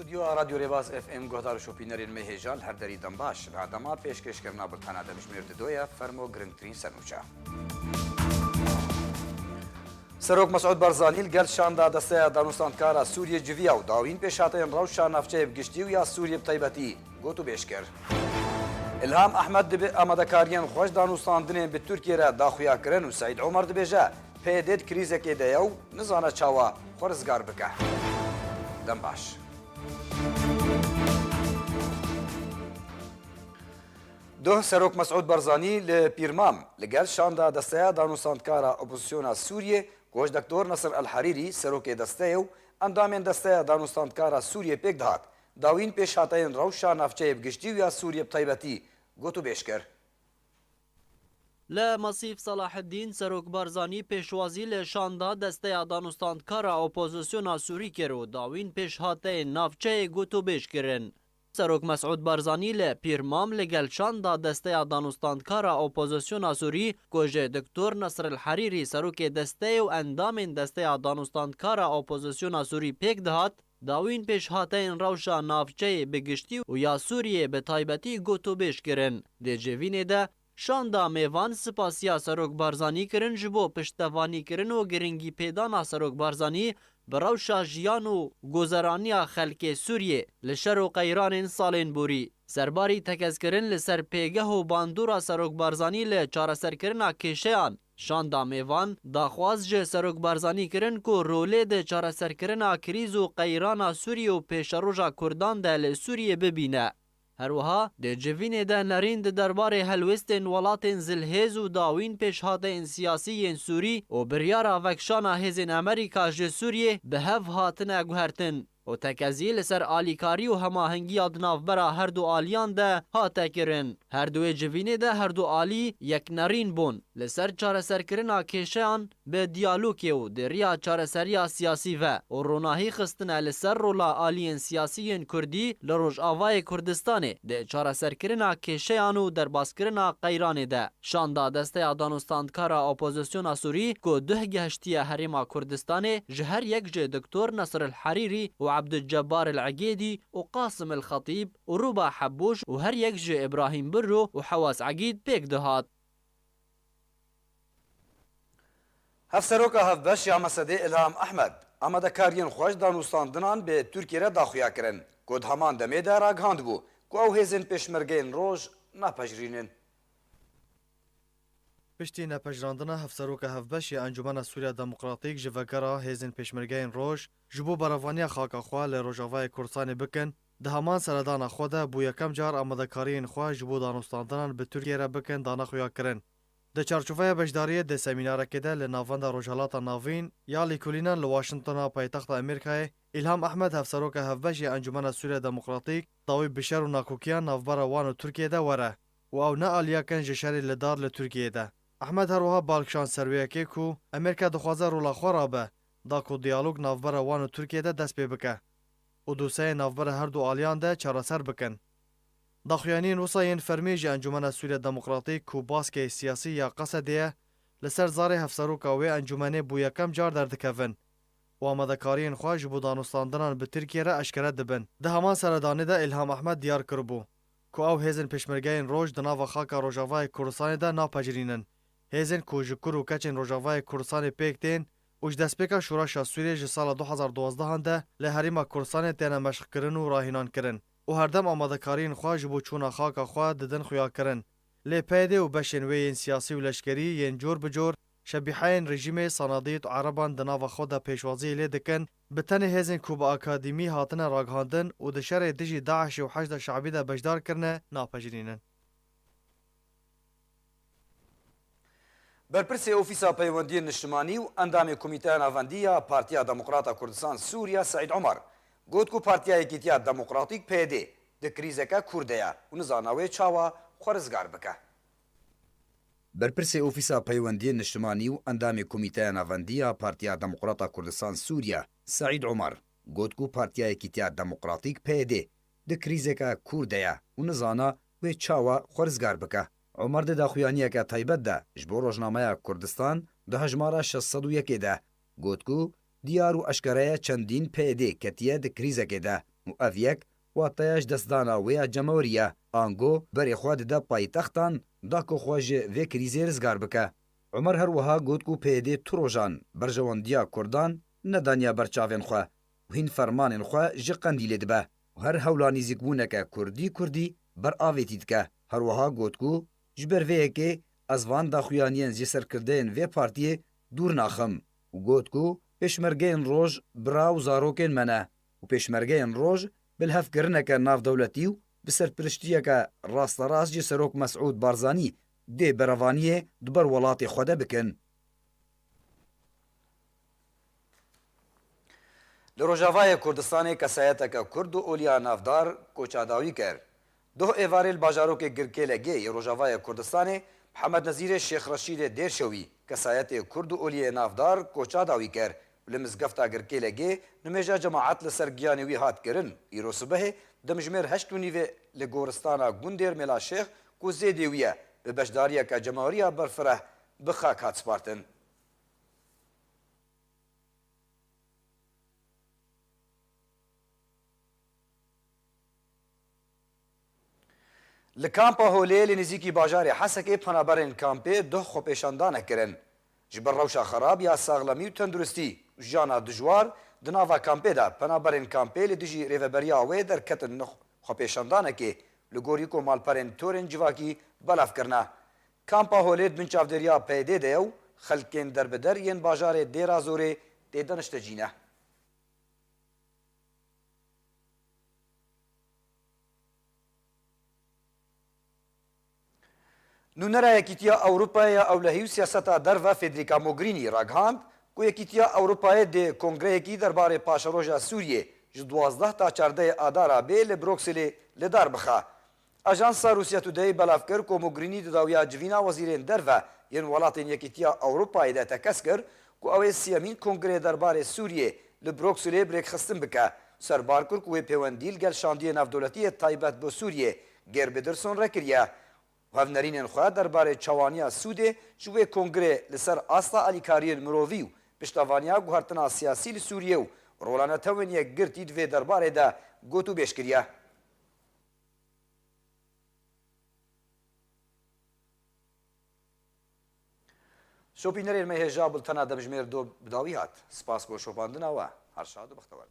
استودیو رادیو ریواز اف ام گهدار شوپینرین مهیجال هر دری دنباش رادما پیشکش کرنا بلتانا دمشمیر دویا فرمو گرنگترین سرنوچا سروک مسعود بارزانی لگل شاندا دسته دانوستاندکارا سوریه جویا و داوین پیشاتین روشا نفچه بگشتی و یا سوریه بطیبتی گوتو بیشکر الهام احمد دبی آمادکاریان خوش دانوستاندنین به ترکیه را داخویا کرن و سعید عمر دبیجا پیدید کریزه که دیو نزانه چاوا خورزگار بکه دنباش دو سروک مسعود بارزانی لپیرمام لگل شاندا دسته دانوستاندکارا اپوزیسیونا سوریه گوش دکتور نصر الحریری سروک دسته و اندامین دسته دانوستاندکارا سوریه پیک دهات داوین پیش هاتین روشا نفچه بگشتی و یا سوریه بطیبتی گوتو بیشکر لمصيف صلاح الدين سروك بارزاني پیشوازی لشاندا دسته دانوستاندکارا اپوزیسیونا سوری کرو داوین پیش هاتین نافچه گوتو بیش کرن. سروک مسعود بارزانی لپیرمام لگل شاندا دسته دانوستاندکارا اپوزیسیونا سوری گوژه دکتور نصر الحریری سروک دسته و اندامین دسته دانوستاندکارا اپوزیسیونا سوری پیک دهات داوین پیش هاتین روشا نافچه بگشتی و یا سوریه به تایبتی گوتو بیش کرن. دی جوینه ده شاندا میوان سپاسیا سروک بارزانی کرن جبو پشتوانی کرن و گرنگی پیدانا سروک بارزانی براوشا جیان و گذرانی خلک سوریه لشر و قیران سالین بوری. سرباری تکز کرن لسر پیگه و باندورا سروک بارزانی لچارسر کرنا کشیان. شاندا میوان داخواز جه سروک بارزانی کرن که روله ده چارسر کرنا کریز و قیران سوریه و پیشروژا کردان ده لسوریه ببینه. هروها ده جوین ده نرین ده دربار هلوستین ولاتین زلهز و داوین پیش هاتین سیاسی سوری و بریارا وکشانا هزین امریکا جه سوریه به هف هاتن اگوهرتن و تکزی لسر آلیکاری و هماهنگی ادناف برا هر دو آلیان ده هاته کرن. هر دو جوین ده هر دو آلی یک نرین بون لسر چارسر کرنا کشیان به دیالوگی و دریا چارسریا سیاسی و روناهی خستنه لسر رولا آلین سیاسیین کردی لروج آوای کردستانه ده چارسر کرنا کشیان و در باز کرنا قیرانه ده. شاندا دسته دانوستاندکارا اپوزیسیونا سوری که ده گهشتی حریم کردستانه جهر یک جه دکتور نصر الحریری و عبد الجبار العقيدي وقاسم الخطيب وربا حبوش وهر يكجي إبراهيم برو وحواس عقيد بيك دهات. هف سروکا هف بش یا مسده الهام احمد آمادکاریان خوش دانوستاندنان به ترکیه را داخویا کرن کد همان دمه ده را گهاند بو که او هزین پشمرگین روش نپجرینن. پشتی نپجراندنا هفسروکا هفبشی انجمن سوریا دموکراتیک جوگرا هیزن پشمرگین روش جبو براوانی خاکا خواه لروجاوای کورسانی بکن ده همان سردان خوده بو یکم جار آمدکارین خواه جبو دانوستاندنان به ترکیه را بکن دانا خویا کرن. ده چارچوفه بشداریه ده سمینارکه ده لناوند روجالاتا ناوین یا لیکولینان لواشنطن پایتخت امریکای الهام احمد هفسروکا هفبشی انجمن سوریا دموکراتیک داوی بشر و ناکوکیان نافبرا وانو ترکیه ده وره و او نه آلیا کن جشری لدار لترکیه ده. احمد هروها بالکشان سرویه که کو امریکا دخوازه رولا خورا به دا کو دیالوگ نافبر وان و ترکیه ده دست پی بکه و دوسه نافبر هر دو آلیان ده چارسر بکن. دا خویانین وصاین فرمیج انجمن سوریا دموکراتیک کو باسکه سیاسی یا قصدیه لسر زار هفسروکا و انجمنه بو یکم جار دردکفن و آمدکارین خواه جبو دانوستاندنان به ترکیه را اشکره دبن. ده همان سردانه ده الهام احمد دیار کربو کو او هیزن پشمرگین روش دناو خاکا روجاوای کورسانی ده ناپجرینن. هیزن کو جکر و کچن روجاوای کورسانی پیکتین اوج دستپیکا شوراشا سوریه جه سال 2012 ده لحریما کورسانی تینا مشق کرن و راهینان کرن و هر دم آمادکارین خواه جبو چونا خاکا خواه ددن خویا کرن. لی پیده و بشن وین سیاسی و لشکری ین جور بجور شبیحین رژیم صنادیت و عربان دناو خود پیشوازی لی دکن بتن هیزن کو با اکادیمی هاتن راگهاندن و دشار دجی داعش و حشد شعبی ده بجدار کرنه ناپجرینن. برپرسی اوفیسا پیوندی نشتمانی و اندام کمیته ناوندی پارتیا دموکراتا کردستان سوریا سعید عمر گوت کو پارتیا یکیتیا دموکراتیک پیده ده کریزکا کردیا و نزاناوی چاوا خورزگار بکه. برپرسی اوفیسا پیوندی نشتمانی و اندام کمیته ناوندی پارتیا دموکراتا کردستان سوریا سعید عمر گوت کو پارتیا یکیتیا دموکراتیک پیده ده کریزکا کردیا و نزاناوی چاوا خورزگار بکه. عمر ده داخویانیه که تایبت ده جبو روزنامه کردستان ده هجمارا 601 ده گوت کو دیار و اشکره چندین پیده کتیه ده کریزه که ده و ev yek wateya ji destdana wê ya cemaweriye ango berê xwe dide paytextan da ku xwe ji vê krîzê rizgar bike. Umer her wiha got ku pêdê tu rojan berjewendiya Kurdan nedaniya berçavên xwe û hîn fermanên xwe ji Qendîlê dibe û her hewla nîzîkbûneke Kurdî ber avêtî dike. Her wiha got ku ji ber vê yekê ez van daxuyaniyên jî serkirdeyên vê partiyê dûr naxim û got ku pêşmergeyên roj bira û zarokên me ne û pêşmergeyên roj bilhevkirineke navdewletî û bi serpiriştiyeke rasterast ji Serok Mesûd Barzanî dê berevaniyê di ber welatê xwe de bikin. Li Rojavayê Kurdistanê kesayeteke Kurd û Oliya Navdar koçadawî kir. Duh êvarê li bajarokê Girkêlegê yê Rojavayê Kurdistanê Mihemed Nezîrê Şêx Reşîdê Dêrşewî kesayetê Kurd û Oliyê Navdar koçadawî kir. Li mizgefta Girkêlegê nimêja cemaet li ser giyanê wî hat kirin. Îro sibehê dimijmêr 8:30 li goristana Gundêr Mêlaşêx ku zêdê wî ye bi beşdariyeka cemaweriya berfireh bi xak hat spartin. Li kampa Holê li nêzîkî bajarê Hesekê penaberên kampê duh xwepêşandanek kirin. Ji ber rewşa xerab ya saxlemî û tenduristî û jiyana dijwar di nava kampê de penaberên kampê li dijî rêveberiya wê derketin xwepêşandanekê li gorî ku malperên torên civakî belevkirine. Kampa Holê di bin çavdêriya peydê de ye û xelkên derbider yên bajarê Dêrazorê tê daniştecîne. Nûnera Yekîtiya Ewropayê ya Ewlehî û siyaseta derve Federica Mogherini ragihand ku Yekîtiya Ewropayê dê kongreyekî derbarê paşeroja Sûriyê ji 12 ta 14 adara bê li Brukselê li dar bixe. Ajansa Rusya Today belav kir ku Mogherini di dawiya civîna wezîrên derve yên welatên Yekîtiya Ewropayê de tekez kir ku ew ê siyemîn kongrê derbarê Sûriyê li Brukselê birêkxistin bike. Serbar kir ku wê pêwendî li gel şandiyê navdewletiyê taybet bi Sûriyê Gerbederson rekiriye. Hevnerînên xwe derbarê çawaniya Sûdê ji wê kongrê li ser asta alîkariyên mirovî û piştevaniya guhertina siyasî li Sûriyê û rola netewên yekgirtî di vê derbarê de got û bêş kiriye. Şopînerên me hêja bultena demjimêr do bidawî hat. Spas bo şopandina we. Her şad û bextewar.